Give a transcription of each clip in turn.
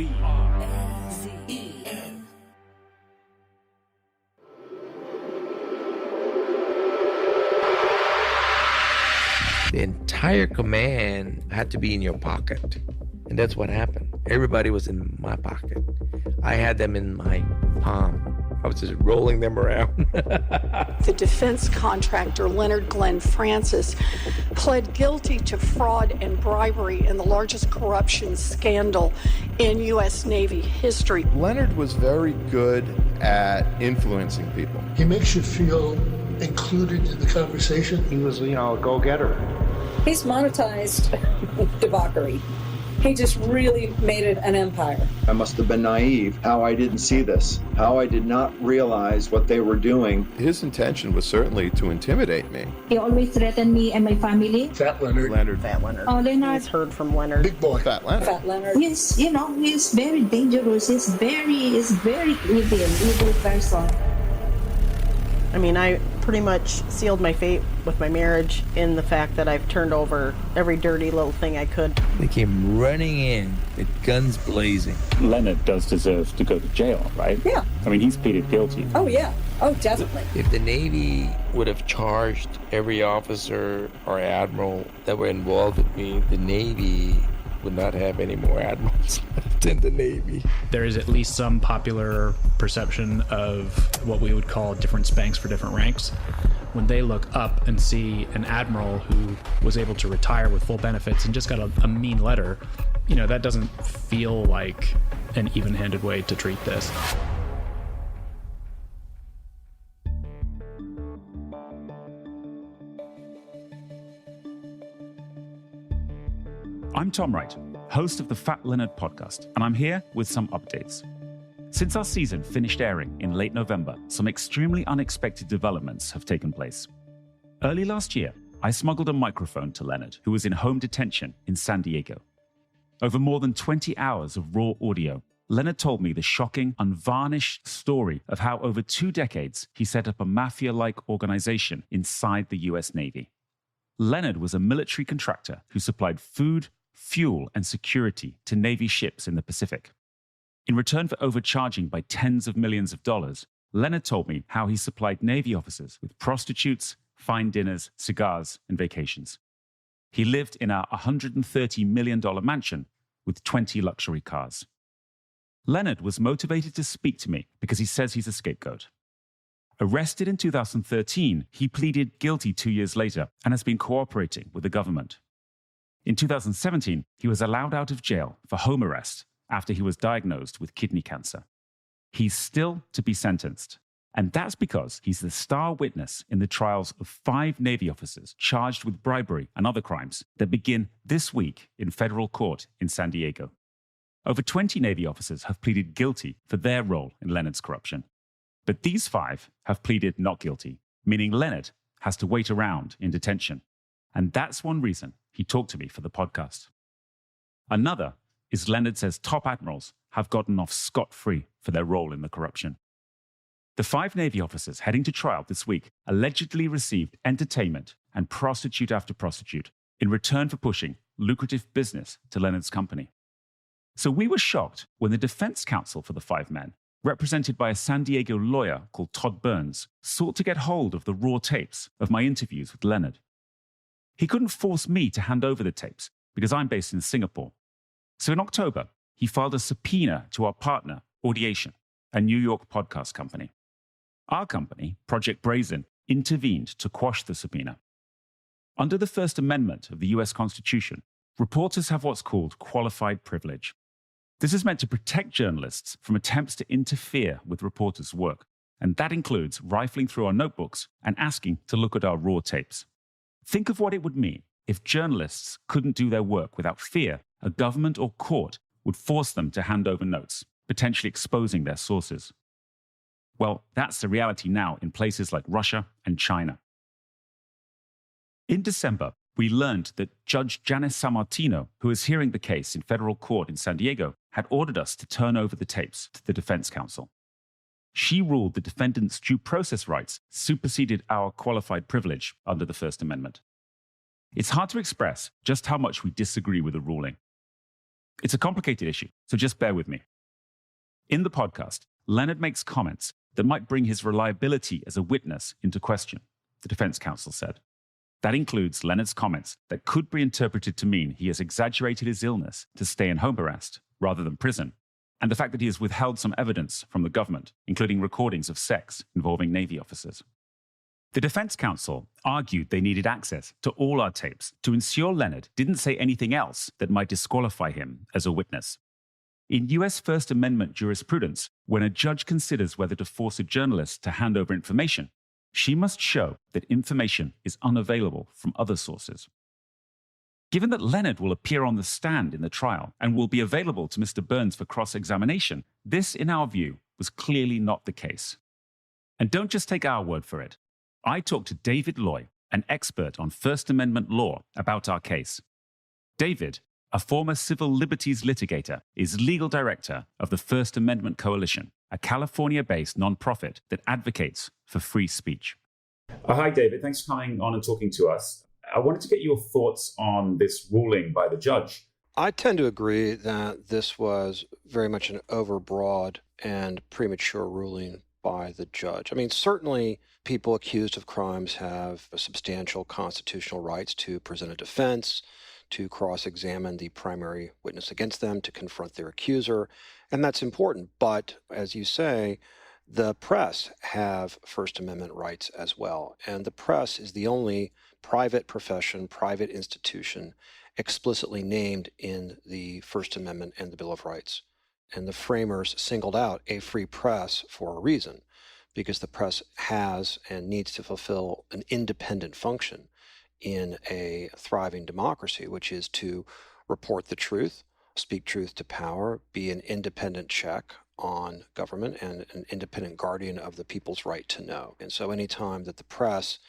Brazen. The entire command had to be in your pocket. And that's what happened. Everybody was in my pocket. I had them in my palm. I was just rolling them around. The defense contractor, Leonard Glenn Francis, pled guilty to fraud and bribery in the largest corruption scandal in U.S. Navy history. Leonard was very good at influencing people. He makes you feel included in the conversation. He was, a go-getter. He's monetized debauchery. He just really made it an empire. I must have been naive, how I didn't see this, how I did not realize what they were doing. His intention was certainly to intimidate me. He always threatened me and my family. Fat Leonard. Fat Leonard. Oh, Leonard. He's heard from Leonard. Big boy. Fat Leonard. Fat Leonard. He's very dangerous. He's very evil person. I mean, I pretty much sealed my fate with my marriage in the fact that I've turned over every dirty little thing I could. They came running in with guns blazing. Leonard does deserve to go to jail, right? Yeah. I mean, he's pleaded guilty. Oh, yeah. Oh, definitely. If the Navy would have charged every officer or admiral that were involved with me, the Navy would not have any more admirals left in the Navy. There is at least some popular perception of what we would call different spanks for different ranks. When they look up and see an admiral who was able to retire with full benefits and just got a mean letter, that doesn't feel like an even-handed way to treat this. I'm Tom Wright, host of the Fat Leonard podcast, and I'm here with some updates. Since our season finished airing in late November, some extremely unexpected developments have taken place. Early last year, I smuggled a microphone to Leonard, who was in home detention in San Diego. Over more than 20 hours of raw audio, Leonard told me the shocking, unvarnished story of how over 2 decades he set up a mafia-like organization inside the US Navy. Leonard was a military contractor who supplied food, fuel, and security to Navy ships in the Pacific. In return for overcharging by tens of millions of dollars, Leonard told me how he supplied Navy officers with prostitutes, fine dinners, cigars, and vacations. He lived in a $130 million mansion with 20 luxury cars. Leonard was motivated to speak to me because he says he's a scapegoat. Arrested in 2013, he pleaded guilty 2 years later and has been cooperating with the government. In 2017, he was allowed out of jail for home arrest after he was diagnosed with kidney cancer. He's still to be sentenced, and that's because he's the star witness in the trials of 5 Navy officers charged with bribery and other crimes that begin this week in federal court in San Diego. Over 20 Navy officers have pleaded guilty for their role in Leonard's corruption. But these 5 have pleaded not guilty, meaning Leonard has to wait around in detention. And that's one reason he talked to me for the podcast. Another is Leonard says top admirals have gotten off scot-free for their role in the corruption. The 5 Navy officers heading to trial this week allegedly received entertainment and prostitute after prostitute in return for pushing lucrative business to Leonard's company. So we were shocked when the defense counsel for the 5 men, represented by a San Diego lawyer called Todd Burns, sought to get hold of the raw tapes of my interviews with Leonard. He couldn't force me to hand over the tapes because I'm based in Singapore. So in October, he filed a subpoena to our partner, Audiotape, a New York podcast company. Our company, Project Brazen, intervened to quash the subpoena. Under the First Amendment of the US Constitution, reporters have what's called qualified privilege. This is meant to protect journalists from attempts to interfere with reporters' work, and that includes rifling through our notebooks and asking to look at our raw tapes. Think of what it would mean if journalists couldn't do their work without fear a government or court would force them to hand over notes, potentially exposing their sources. Well, that's the reality now in places like Russia and China. In December, we learned that Judge Janice Sammartino, who is hearing the case in federal court in San Diego, had ordered us to turn over the tapes to the defense counsel. She ruled the defendant's due process rights superseded our qualified privilege under the First Amendment. It's hard to express just how much we disagree with the ruling. It's a complicated issue, so just bear with me. In the podcast, Leonard makes comments that might bring his reliability as a witness into question, the defense counsel said. That includes Leonard's comments that could be interpreted to mean he has exaggerated his illness to stay in home arrest rather than prison, and the fact that he has withheld some evidence from the government, including recordings of sex involving Navy officers. The defense counsel argued they needed access to all our tapes to ensure Leonard didn't say anything else that might disqualify him as a witness. In US First Amendment jurisprudence, when a judge considers whether to force a journalist to hand over information, she must show that information is unavailable from other sources. Given that Leonard will appear on the stand in the trial and will be available to Mr. Burns for cross-examination, this, in our view, was clearly not the case. And don't just take our word for it. I talked to David Loy, an expert on First Amendment law, about our case. David, a former civil liberties litigator, is legal director of the First Amendment Coalition, a California-based nonprofit that advocates for free speech. Hi, David. Thanks for coming on and talking to us. I wanted to get your thoughts on this ruling by the judge. I tend to agree that this was very much an overbroad and premature ruling by the judge. I mean, certainly people accused of crimes have substantial constitutional rights to present a defense, to cross-examine the primary witness against them, to confront their accuser, and that's important. But as you say, the press have First Amendment rights as well, and the press is the only private profession, private institution explicitly named in the First Amendment and the Bill of Rights. And the framers singled out a free press for a reason, because the press has and needs to fulfill an independent function in a thriving democracy, which is to report the truth, speak truth to power, be an independent check on government, and an independent guardian of the people's right to know. And so anytime that the press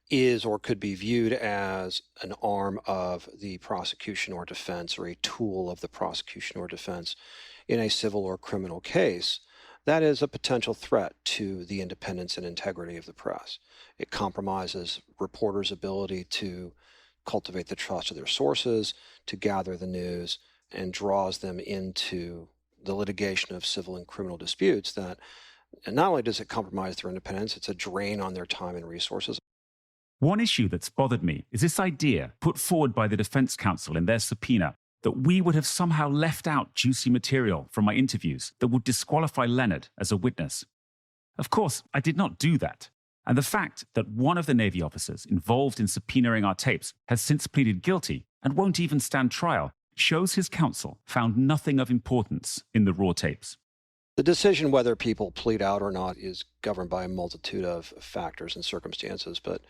is or could be viewed as an arm of the prosecution or defense, or a tool of the prosecution or defense in a civil or criminal case, that is a potential threat to the independence and integrity of the press. It compromises reporters' ability to cultivate the trust of their sources, to gather the news, and draws them into the litigation of civil and criminal disputes that not only does it compromise their independence, it's a drain on their time and resources. One issue that's bothered me is this idea put forward by the defense counsel in their subpoena that we would have somehow left out juicy material from my interviews that would disqualify Leonard as a witness. Of course, I did not do that. And the fact that one of the Navy officers involved in subpoenaing our tapes has since pleaded guilty and won't even stand trial shows his counsel found nothing of importance in the raw tapes. The decision whether people plead out or not is governed by a multitude of factors and circumstances, but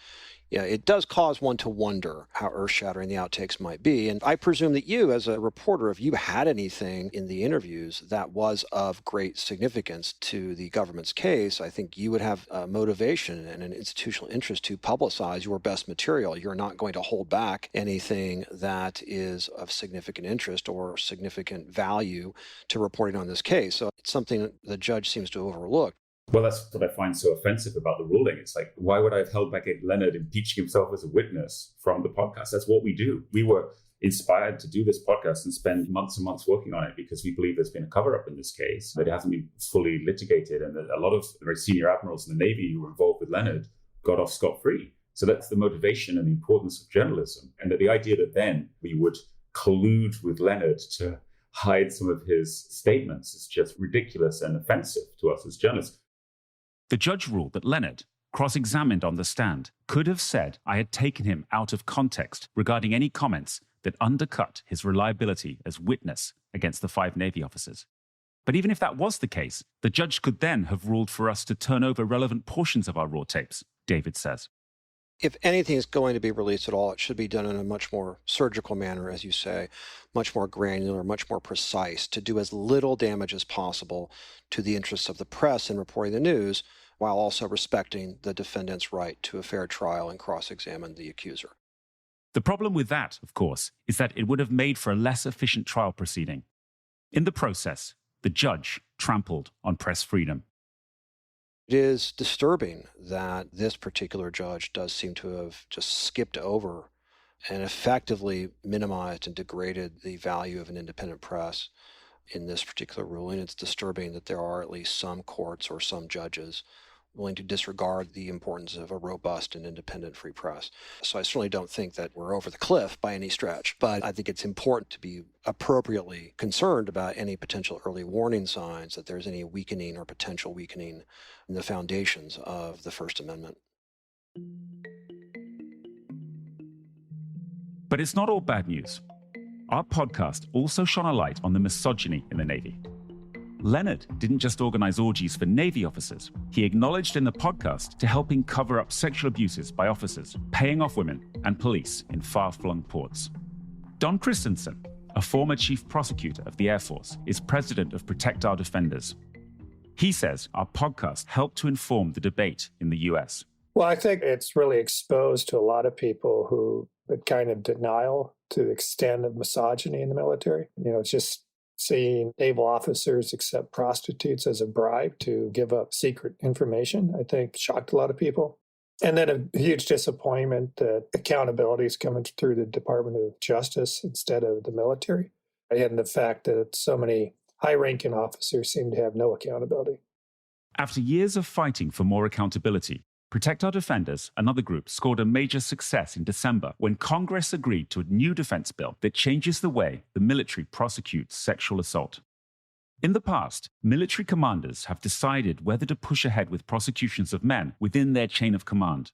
yeah, it does cause one to wonder how earth-shattering the outtakes might be. And I presume that you, as a reporter, if you had anything in the interviews that was of great significance to the government's case, I think you would have a motivation and an institutional interest to publicize your best material. You're not going to hold back anything that is of significant interest or significant value to reporting on this case. So it's something the judge seems to overlook. Well, that's what I find so offensive about the ruling. It's like, why would I have held back Leonard impeaching himself as a witness from the podcast? That's what we do. We were inspired to do this podcast and spend months and months working on it because we believe there's been a cover-up in this case, that it hasn't been fully litigated, and that a lot of very senior admirals in the Navy who were involved with Leonard got off scot-free. So that's the motivation and the importance of journalism. And that the idea that then we would collude with Leonard to hide some of his statements is just ridiculous and offensive to us as journalists. The judge ruled that Leonard, cross-examined on the stand, could have said I had taken him out of context regarding any comments that undercut his reliability as witness against the 5 Navy officers. But even if that was the case, the judge could then have ruled for us to turn over relevant portions of our raw tapes, David says. If anything is going to be released at all, it should be done in a much more surgical manner, as you say, much more granular, much more precise, to do as little damage as possible to the interests of the press in reporting the news, while also respecting the defendant's right to a fair trial and cross-examine the accuser. The problem with that, of course, is that it would have made for a less efficient trial proceeding. In the process, the judge trampled on press freedom. It is disturbing that this particular judge does seem to have just skipped over and effectively minimized and degraded the value of an independent press in this particular ruling. It's disturbing that there are at least some courts or some judges willing to disregard the importance of a robust and independent free press. So I certainly don't think that we're over the cliff by any stretch, but I think it's important to be appropriately concerned about any potential early warning signs that there's any weakening or potential weakening in the foundations of the First Amendment. But it's not all bad news. Our podcast also shone a light on the misogyny in the Navy. Leonard didn't just organize orgies for Navy officers. He acknowledged in the podcast to helping cover up sexual abuses by officers, paying off women and police in far-flung ports. Don Christensen, a former chief prosecutor of the Air Force, is president of Protect Our Defenders. He says our podcast helped to inform the debate in the U.S. Well, I think it's really exposed to a lot of people who had kind of denial to the extent of misogyny in the military. It's just seeing naval officers accept prostitutes as a bribe to give up secret information, I think shocked a lot of people. And then a huge disappointment that accountability is coming through the Department of Justice instead of the military. And the fact that so many high-ranking officers seem to have no accountability. After years of fighting for more accountability, Protect Our Defenders, another group, scored a major success in December when Congress agreed to a new defense bill that changes the way the military prosecutes sexual assault. In the past, military commanders have decided whether to push ahead with prosecutions of men within their chain of command.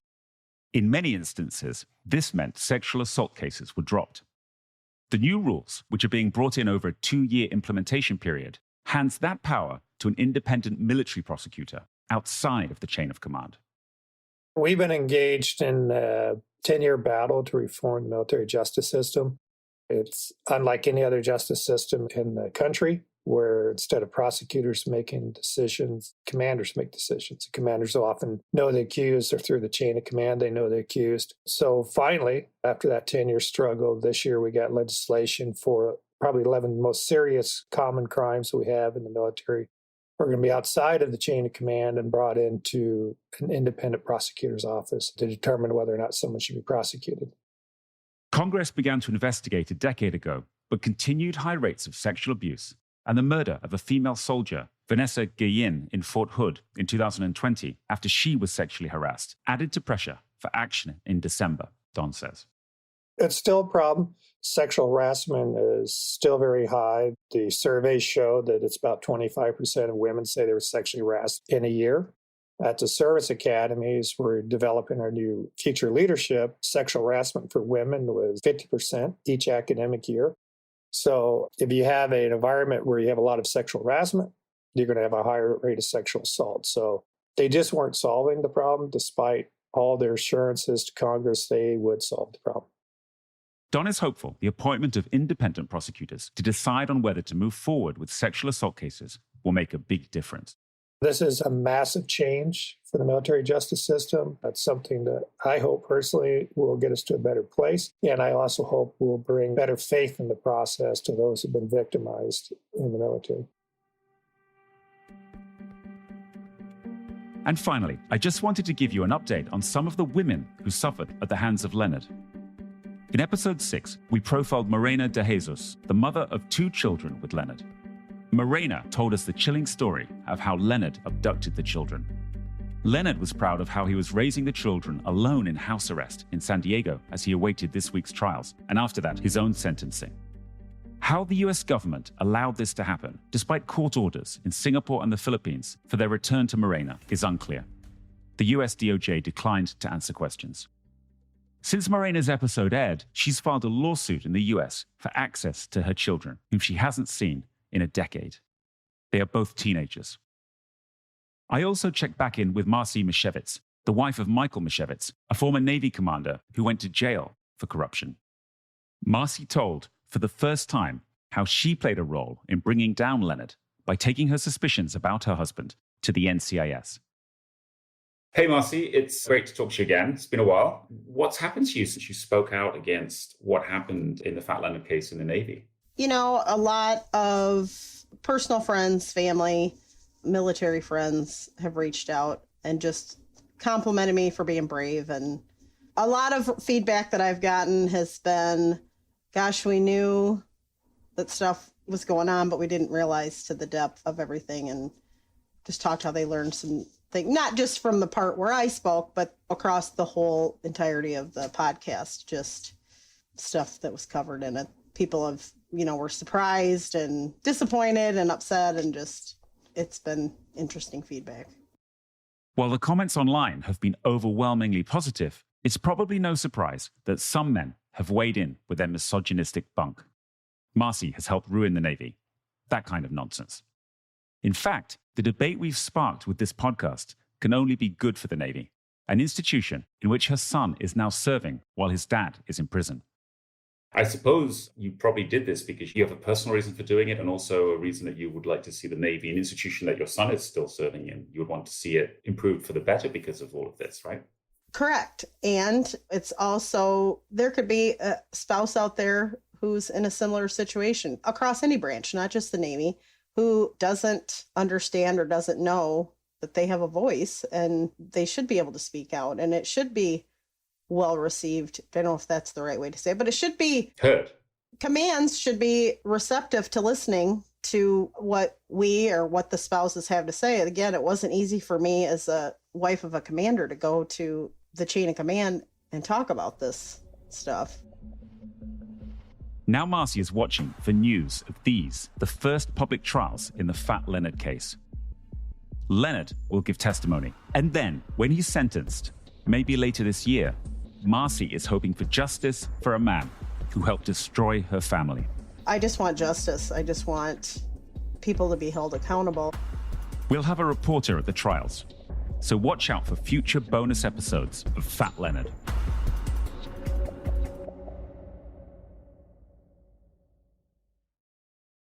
In many instances, this meant sexual assault cases were dropped. The new rules, which are being brought in over a 2-year implementation period, hands that power to an independent military prosecutor outside of the chain of command. We've been engaged in a 10-year battle to reform the military justice system. It's unlike any other justice system in the country, where instead of prosecutors making decisions, commanders make decisions. Commanders often know the accused, or through the chain of command, they know the accused. So finally, after that 10-year struggle, this year we got legislation for probably 11 most serious common crimes we have in the military. We're going to be outside of the chain of command and brought into an independent prosecutor's office to determine whether or not someone should be prosecuted. Congress began to investigate a decade ago, but continued high rates of sexual abuse and the murder of a female soldier, Vanessa Guillen, in Fort Hood in 2020 after she was sexually harassed, added to pressure for action in December, Don says. It's still a problem. Sexual harassment is still very high. The surveys show that it's about 25% of women say they were sexually harassed in a year. At the service academies, we're developing our new future leadership. Sexual harassment for women was 50% each academic year. So if you have an environment where you have a lot of sexual harassment, you're going to have a higher rate of sexual assault. So they just weren't solving the problem, despite all their assurances to Congress they would solve the problem. Don is hopeful the appointment of independent prosecutors to decide on whether to move forward with sexual assault cases will make a big difference. This is a massive change for the military justice system. That's something that I hope personally will get us to a better place. And I also hope will bring better faith in the process to those who've been victimized in the military. And finally, I just wanted to give you an update on some of the women who suffered at the hands of Leonard. In episode 6, we profiled Morena de Jesus, the mother of 2 children with Leonard. Morena told us the chilling story of how Leonard abducted the children. Leonard was proud of how he was raising the children alone in house arrest in San Diego as he awaited this week's trials, and after that, his own sentencing. How the US government allowed this to happen, despite court orders in Singapore and the Philippines for their return to Morena, is unclear. The US DOJ declined to answer questions. Since Morena's episode aired, she's filed a lawsuit in the US for access to her children, whom she hasn't seen in a decade. They are both teenagers. I also checked back in with Marcy Misiewicz, the wife of Michael Misiewicz, a former Navy commander who went to jail for corruption. Marcy told, for the first time, how she played a role in bringing down Leonard by taking her suspicions about her husband to the NCIS. Hey, Marcy, it's great to talk to you again. It's been a while. What's happened to you since you spoke out against what happened in the Fat Leonard case in the Navy? You know, a lot of personal friends, family, military friends have reached out and just complimented me for being brave and A lot of feedback that I've gotten has been, gosh, we knew that stuff was going on, but we didn't realize to the depth of everything, and just talked how they learned some things, not just from the part where I spoke, but across the whole entirety of the podcast, just stuff that was covered in it. People have, were surprised and disappointed and upset, and just, it's been interesting feedback. While the comments online have been overwhelmingly positive, it's probably no surprise that some men have weighed in with their misogynistic bunk. Marcy has helped ruin the Navy. That kind of nonsense. In fact, the debate we've sparked with this podcast can only be good for the Navy, an institution in which her son is now serving while his dad is in prison. I suppose you probably did this because you have a personal reason for doing it, and also a reason that you would like to see the Navy, an institution that your son is still serving in, you would want to see it improved for the better because of all of this, right? Correct. And it's also, there could be a spouse out there who's in a similar situation across any branch, not just the Navy, who doesn't understand or doesn't know that they have a voice, and they should be able to speak out, and it should be well received. I don't know if that's the right way to say it, but it should be heard. Commands should be receptive to listening to what we or what the spouses have to say. Again, it wasn't easy for me as a wife of a commander to go to the chain of command and talk about this stuff. Now Marcy is watching for news of these, the first public trials in the Fat Leonard case. Leonard will give testimony, and then, when he's sentenced, maybe later this year, Marcy is hoping for justice for a man who helped destroy her family. I just want justice. I just want people to be held accountable. We'll have a reporter at the trials, so watch out for future bonus episodes of Fat Leonard.